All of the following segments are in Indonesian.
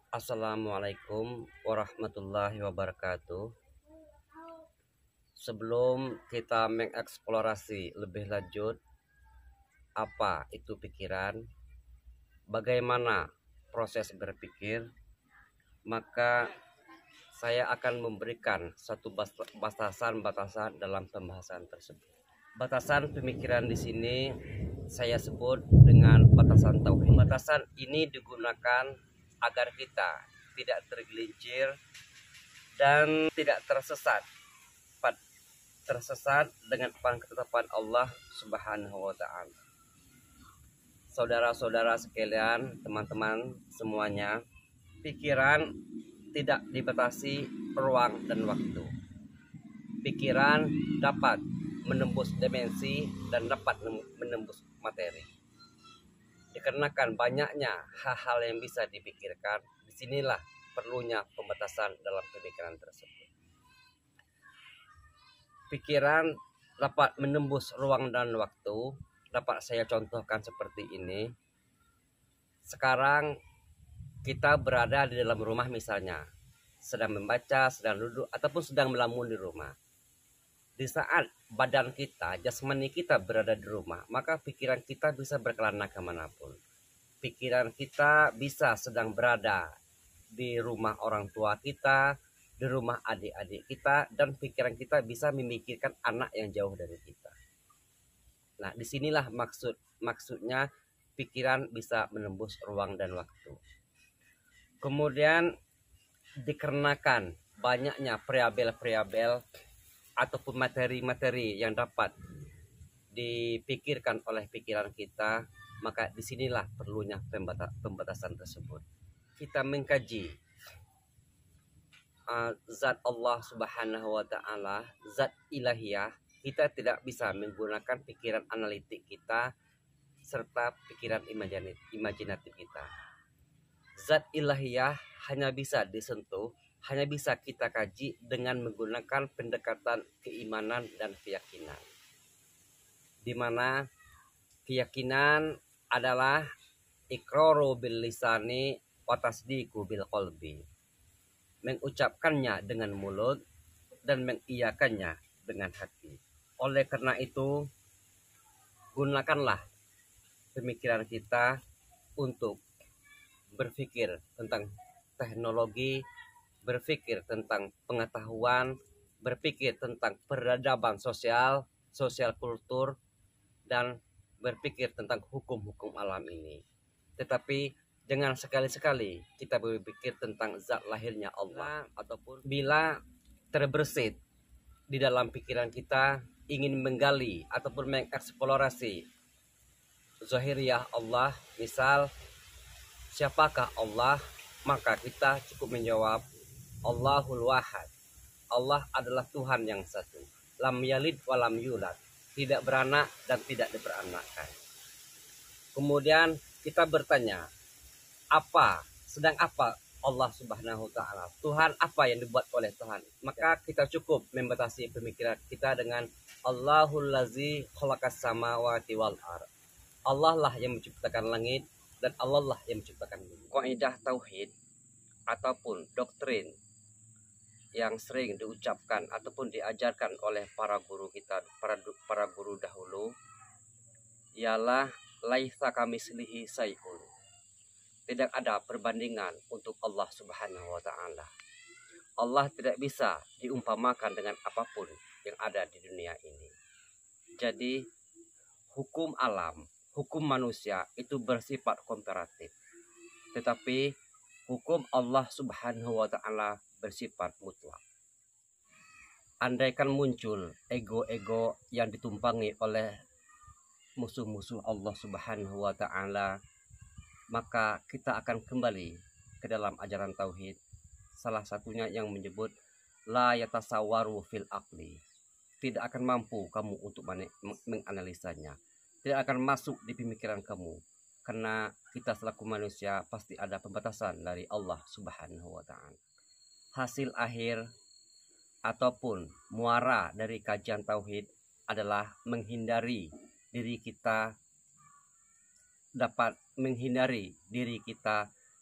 Assalamualaikum warahmatullahi wabarakatuh. Sebelum kita mengeksplorasi lebih lanjut apa itu pikiran, bagaimana proses berpikir, maka saya akan memberikan satu batasan-batasan dalam pembahasan tersebut. Batasan pemikiran di sini saya sebut dengan batasan tauhid. Batasan ini digunakan agar kita tidak tergelincir dan tidak tersesat dengan ketetapan Allah Subhanahu wa taala. Saudara-saudara sekalian, teman-teman semuanya, pikiran tidak dibatasi ruang dan waktu. Pikiran dapat menembus dimensi dan dapat menembus materi. Dikarenakan banyaknya hal-hal yang bisa dipikirkan, disinilah perlunya pembatasan dalam pemikiran tersebut. Pikiran dapat menembus ruang dan waktu. Dapat saya contohkan seperti ini. Sekarang kita berada di dalam rumah misalnya, sedang membaca, sedang duduk, ataupun sedang melamun di rumah. Di saat badan kita, jasmani kita berada di rumah, maka pikiran kita bisa berkelana kemanapun. Pikiran kita bisa sedang berada di rumah orang tua kita, di rumah adik-adik kita, dan pikiran kita bisa memikirkan anak yang jauh dari kita. Nah, disinilah maksudnya pikiran bisa menembus ruang dan waktu. Kemudian dikarenakan banyaknya variabel-variabel ataupun materi-materi yang dapat dipikirkan oleh pikiran kita, maka disinilah perlunya pembatasan tersebut. Kita mengkaji zat Allah Subhanahu wa taala, zat ilahiyah, kita tidak bisa menggunakan pikiran analitik kita serta pikiran imajinatif kita. Zat ilahiyah hanya bisa disentuh, hanya bisa kita kaji dengan menggunakan pendekatan keimanan dan keyakinan. Di mana keyakinan adalah iqraru bil lisani wa tasdiqu bil qalbi. Mengucapkannya dengan mulut dan mengiyakannya dengan hati. Oleh karena itu, gunakanlah pemikiran kita untuk berpikir tentang teknologi, berpikir tentang pengetahuan, berpikir tentang peradaban sosial kultur, dan berpikir tentang hukum-hukum alam ini. Tetapi jangan sekali-sekali kita berpikir tentang zat lahirnya Allah, ataupun bila terbersit di dalam pikiran kita ingin menggali ataupun mengeksplorasi zahiriyah Allah, misal siapakah Allah, maka kita cukup menjawab Allahul Wahad. Allah adalah Tuhan yang satu. Lam yalid wa lam yulad, tidak beranak dan tidak diperanakkan. Kemudian kita bertanya, sedang apa Allah Subhanahu wa taala? Tuhan apa yang dibuat oleh Tuhan? Maka kita cukup membatasi pemikiran kita dengan Allahul Lazi khalaqas samawati wal ardh. Allah lah yang menciptakan langit dan Allah lah yang menciptakan bumi. Kaidah tauhid ataupun doktrin yang sering diucapkan ataupun diajarkan oleh para guru kita, para guru dahulu, ialah laisa kamislihi syai'un. Tidak ada perbandingan untuk Allah Subhanahu wa taala. Allah tidak bisa diumpamakan dengan apapun yang ada di dunia ini. Jadi hukum alam, hukum manusia itu bersifat komparatif. Tetapi hukum Allah Subhanahu wa taala bersifat mutlak. Andaikan muncul ego-ego yang ditumpangi oleh musuh-musuh Allah Subhanahu wa taala, maka kita akan kembali ke dalam ajaran tauhid. Salah satunya yang menyebut la yatasawwaru fil aqli. Tidak akan mampu kamu untuk menganalisanya. Tidak akan masuk di pemikiran kamu. Karena kita selaku manusia pasti ada pembatasan dari Allah Subhanahu wa taala. Hasil akhir ataupun muara dari kajian tauhid adalah menghindari diri kita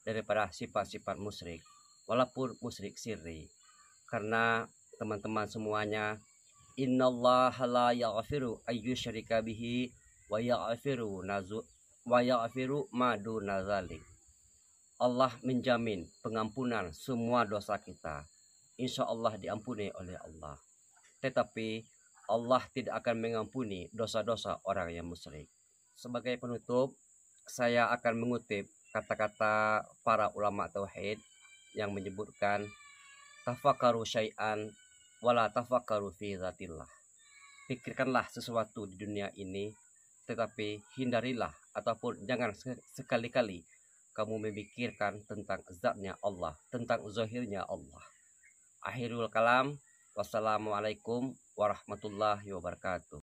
daripada sifat-sifat musyrik, walaupun musyrik sirri. Karena teman-teman semuanya, innallaha la yaghfiru ayyusyrika bihi wa yaghfiru ma duna dzalik. Allah menjamin pengampunan semua dosa kita. Insya Allah diampuni oleh Allah. Tetapi Allah tidak akan mengampuni dosa-dosa orang yang musyrik. Sebagai penutup, saya akan mengutip kata-kata para ulama tauhid yang menyebutkan tafakkaru syai'an wala tafakkaru fi dzatillah. Pikirkanlah sesuatu di dunia ini, tetapi hindarilah ataupun jangan sekali-kali kamu memikirkan tentang zatnya Allah, tentang zahirnya Allah. Akhirul kalam, wassalamualaikum warahmatullahi wabarakatuh.